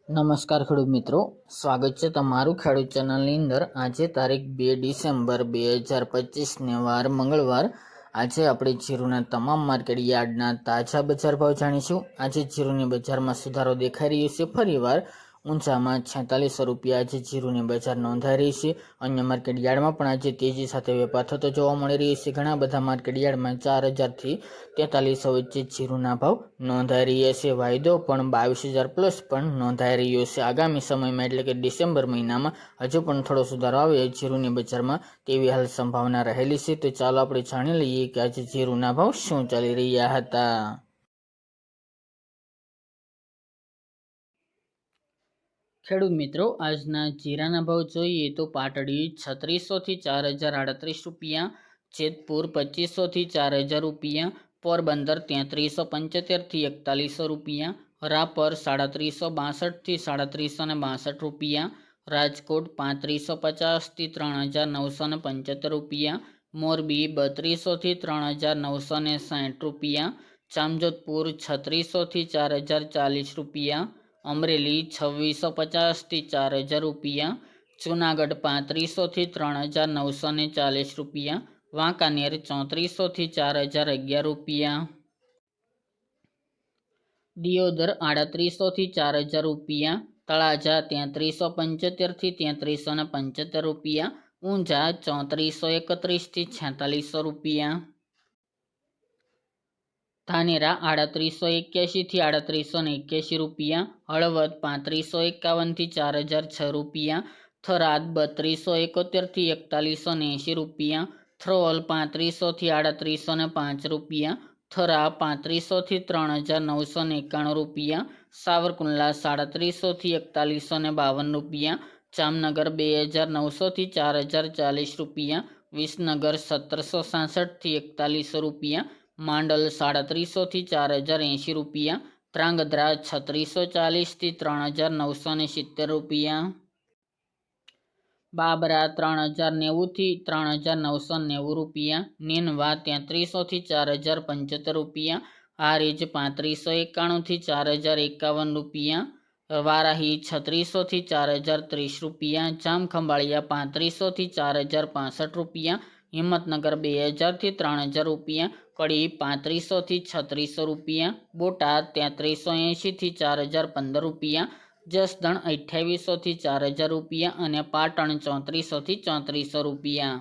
નમસ્કાર ખેડૂત મિત્રો, સ્વાગત છે તમારું ખેડૂત ચેનલની અંદર। આજે તારીખ 2 ડિસેમ્બર 2025 વાર મંગળવાર। આજે આપણે જીરુના તમામ માર્કેટ યાર્ડના તાજા બજાર ભાવ જાણીશું। આજે જીરુની બજારમાં સુધારો દેખાઈ રહ્યો છે। ફરીવાર ઊંચામાં 4600 રૂપિયા આજે જીરુની બજાર નોંધાઈ રહી છે। અન્ય માર્કેટ યાર્ડમાં પણ આજે તેજી સાથે વેપાર થતો જોવા મળી રહ્યો છે। ઘણા બધા માર્કેટ યાર્ડમાં 4000 થી 4300 વચ્ચે જીરુના ભાવ નોંધાઈ રહ્યા છે। વાયદો પણ 22000 પ્લસ પણ નોંધાઈ રહ્યો છે। આગામી સમયમાં એટલે કે ડિસેમ્બર મહિનામાં હજુ પણ થોડો સુધારો આવે જીરુની બજારમાં તેવી હાલ સંભાવના રહેલી છે। તો ચાલો આપણે જાણી લઈએ કે આજે જીરુના ભાવ શું ચાલી રહ્યા હતા। ખેડૂત મિત્રો, આજના જીરાના ભાવ જોઈએ તો પાટડી 3600 થી 4038 રૂપિયા, જેતપુર 2500 થી 4000 રૂપિયા, પોરબંદર 3375 થી 4100 રૂપિયા, રાપર 3762 થી 3762 રૂપિયા, રાજકોટ 3550 થી 3975 રૂપિયા, મોરબી 3200 થી 3960 રૂપિયા, જામજોધપુર 3600 થી 4040 રૂપિયા, અમરેલી 2650 થી 4000 રૂપિયા, જુનાગઢ 3500 થી 3940 રૂપિયા, વાંકાનેર 3400 થી 4011 રૂપિયા, દિયોદર 3800 થી 4000 રૂપિયા, તળાજા 3375 થી 3375 રૂપિયા, ઊંઝા 3431 થી 4600 રૂપિયા, ધાનેરા 3881 થી 3881 રૂપિયા, હળવદ 3551 થી 4006 રૂપિયા, થરાદ 3271 થી 4180 રૂપિયા, થ્રોલ 3500 થી 3805 રૂપિયા, થરા 3500 થી 3991 રૂપિયા, સાવરકુંડલા 3700 થી 4152 રૂપિયા, જામનગર 2900 થી 4040 રૂપિયા, વિસનગર 1766 થી 4100 રૂપિયા, માંડલ 3700 થી 4080 રૂપિયા, ધ્રાંગધ્રા 3640 થી 3970 રૂપિયા, બાબરા 3090 થી 3990 રૂપિયા, નેનવા 3300 થી 4075 રૂપિયા, હારીજ 3591 થી 4051 રૂપિયા, વારાહી 3600 થી 4030 રૂપિયા, જામખંભાળિયા 3500 થી 4065 રૂપિયા, હિંમતનગર 2000 થી 3000 રૂપિયા, કડી 3500 થી 3600 રૂપિયા, બોટાદ 3380 થી 4015 રૂપિયા, જસદણ 2800 થી 4000 રૂપિયા અને પાટણ 3400 થી 3400 રૂપિયા।